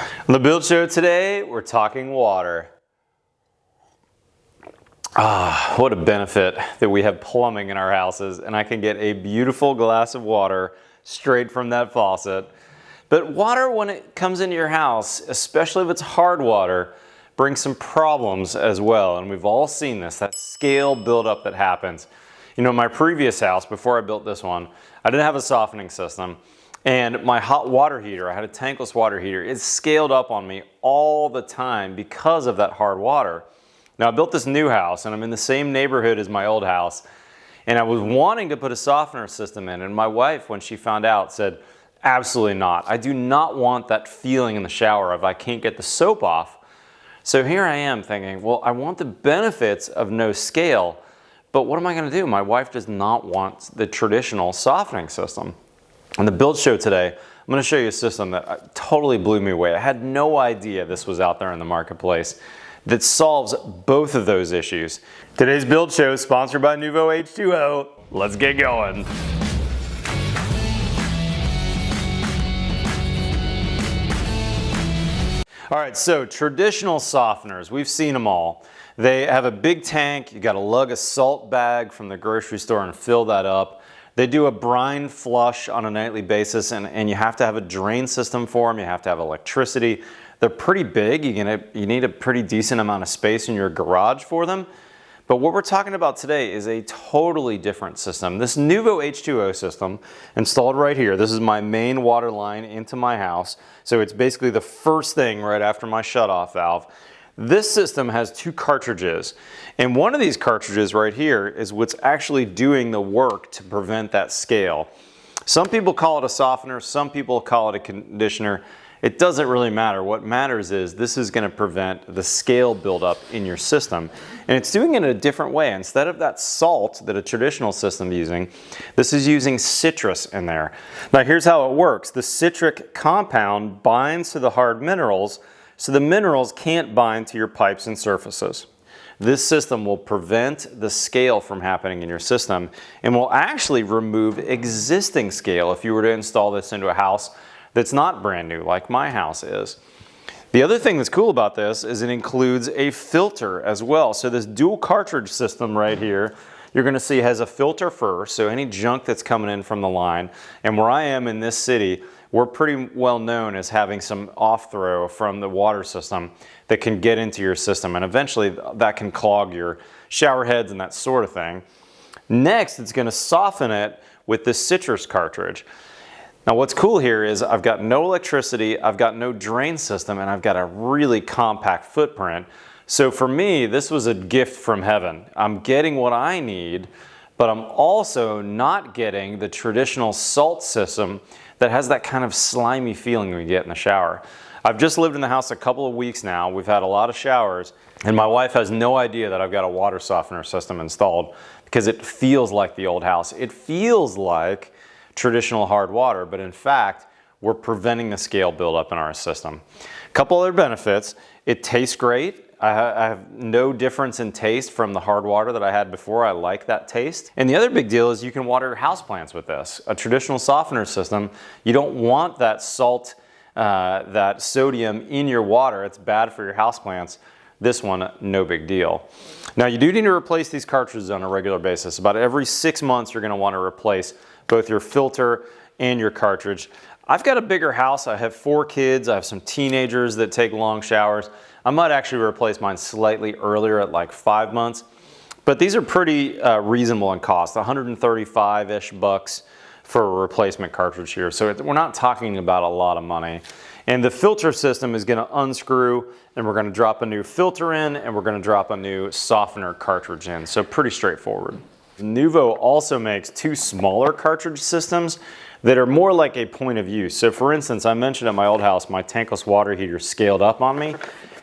On the build show today, we're talking water. What a benefit that we have plumbing in our houses and I can get a beautiful glass of water straight from that faucet. But water, when it comes into your house, especially if it's hard water, brings some problems as well. And we've all seen this, that scale buildup that happens. You know, my previous house, before I built this one, I didn't have a softening system. And my hot water heater, I had a tankless water heater, it scaled up on me all the time because of that hard water. Now I built this new house and I'm in the same neighborhood as my old house. And I was wanting to put a softener system in, and my wife, when she found out, said, absolutely not. I do not want that feeling in the shower of I can't get the soap off. So here I am thinking, well, I want the benefits of no scale, but what am I gonna do? My wife does not want the traditional softening system. On the build show today, I'm gonna show you a system that totally blew me away. I had no idea this was out there in the marketplace that solves both of those issues. Today's build show is sponsored by Nuvo H2O. Let's get going. All right, so traditional softeners, we've seen them all. They have a big tank, you gotta lug a salt bag from the grocery store and fill that up. They do a brine flush on a nightly basis and you have to have a drain system for them, you have to have electricity. They're pretty big, you need a pretty decent amount of space in your garage for them. But what we're talking about today is a totally different system. This Nuvo H2O system, installed right here, this is my main water line into my house. So it's basically the first thing right after my shutoff valve. This system has two cartridges. And one of these cartridges right here is what's actually doing the work to prevent that scale. Some people call it a softener, some people call it a conditioner. It doesn't really matter. What matters is this is going to prevent the scale buildup in your system. And it's doing it in a different way. Instead of that salt that a traditional system is using, this is using citrus in there. Now here's how it works. The citric compound binds to the hard minerals, so the minerals can't bind to your pipes and surfaces. This system will prevent the scale from happening in your system and will actually remove existing scale if you were to install this into a house that's not brand new like my house is. The other thing that's cool about this is it includes a filter as well. So this dual cartridge system right here, you're gonna see has a filter first, so any junk that's coming in from the line. And where I am in this city, we're pretty well known as having some off throw from the water system that can get into your system, and eventually that can clog your shower heads and that sort of thing. Next, it's gonna soften it with this citrus cartridge. Now what's cool here is I've got no electricity, I've got no drain system, and I've got a really compact footprint. So for me, this was a gift from heaven. I'm getting what I need, but I'm also not getting the traditional salt system that has that kind of slimy feeling we get in the shower. I've just lived in the house a couple of weeks now, we've had a lot of showers, and my wife has no idea that I've got a water softener system installed because it feels like the old house. It feels like traditional hard water, but in fact, we're preventing the scale buildup in our system. A couple other benefits, it tastes great. I have no difference in taste from the hard water that I had before. I like that taste. And the other big deal is you can water your houseplants with this. A traditional softener system, you don't want that salt, that sodium in your water. It's bad for your houseplants. This one, no big deal. Now you do need to replace these cartridges on a regular basis. About every 6 months, you're gonna wanna replace both your filter and your cartridge. I've got a bigger house. I have 4 kids. I have some teenagers that take long showers. I might actually replace mine slightly earlier at like 5 months, but these are pretty reasonable in cost, 135-ish bucks for a replacement cartridge here. So we're not talking about a lot of money. And the filter system is gonna unscrew, and we're gonna drop a new filter in, and we're gonna drop a new softener cartridge in. So pretty straightforward. Nuvo also makes 2 smaller cartridge systems that are more like a point of use. So for instance, I mentioned at my old house, my tankless water heater scaled up on me.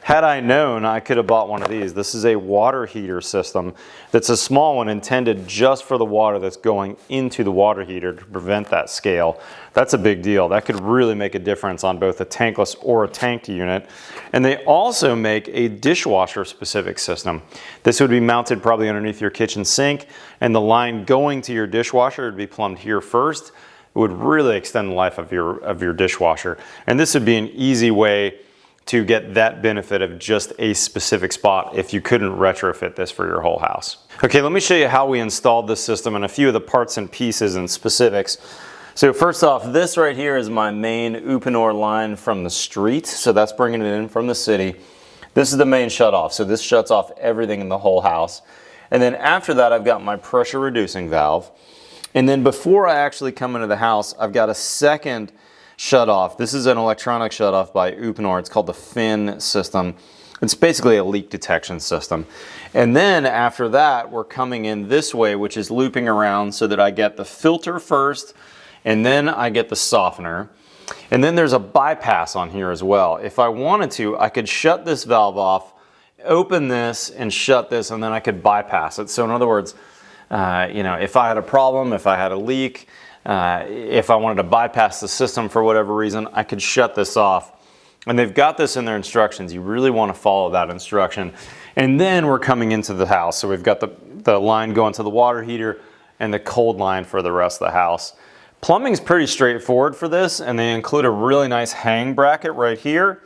Had I known, I could have bought one of these. This is a water heater system that's a small one intended just for the water that's going into the water heater to prevent that scale. That's a big deal. That could really make a difference on both a tankless or a tanked unit. And they also make a dishwasher specific system. This would be mounted probably underneath your kitchen sink, and the line going to your dishwasher would be plumbed here first. It would really extend the life of your dishwasher. And this would be an easy way to get that benefit of just a specific spot if you couldn't retrofit this for your whole house. Okay, let me show you how we installed this system and a few of the parts and pieces and specifics. So first off, this right here is my main Uponor line from the street. So that's bringing it in from the city. This is the main shutoff. So this shuts off everything in the whole house. And then after that, I've got my pressure reducing valve. And then before I actually come into the house, I've got a second shutoff. This is an electronic shutoff by Uponor. It's called the Fin system. It's basically a leak detection system. And then after that, we're coming in this way, which is looping around so that I get the filter first, and then I get the softener. And then there's a bypass on here as well. If I wanted to, I could shut this valve off, open this and shut this, and then I could bypass it. So in other words, you know, if I had a problem, if I had a leak, if I wanted to bypass the system for whatever reason, I could shut this off. And they've got this in their instructions. You really want to follow that instruction. And then we're coming into the house. So we've got the line going to the water heater and the cold line for the rest of the house. Plumbing's pretty straightforward for this, and they include a really nice hang bracket right here.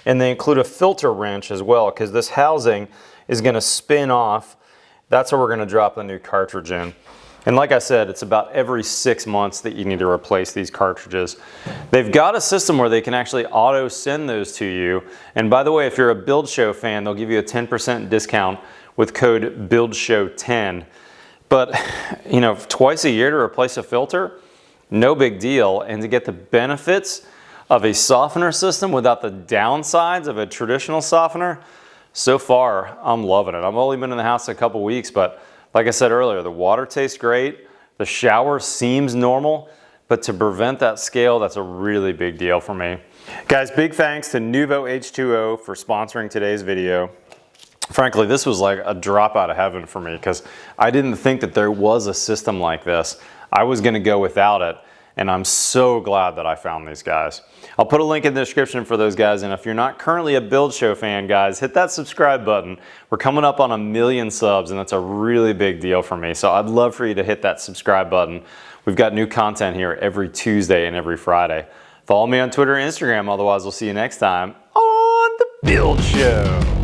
And they include a filter wrench as well, because this housing is going to spin off. That's where we're going to drop the new cartridge in. And like I said, it's about every 6 months that you need to replace these cartridges. They've got a system where they can actually auto send those to you. And by the way, if you're a Build Show fan, they'll give you a 10% discount with code BuildShow10. But, you know, twice a year to replace a filter, no big deal. And to get the benefits of a softener system without the downsides of a traditional softener, so far I'm loving it. I've only been in the house a couple weeks, but like I said earlier, the water tastes great, the shower seems normal, but to prevent that scale, that's a really big deal for me. Guys, big thanks to Nuvo H2O for sponsoring today's video. Frankly, this was like a drop out of heaven for me because I didn't think that there was a system like this. I was gonna go without it, and I'm so glad that I found these guys. I'll put a link in the description for those guys, and if you're not currently a Build Show fan, guys, hit that subscribe button. We're coming up on 1 million subs, and that's a really big deal for me, so I'd love for you to hit that subscribe button. We've got new content here every Tuesday and every Friday. Follow me on Twitter and Instagram, otherwise we'll see you next time on The Build Show.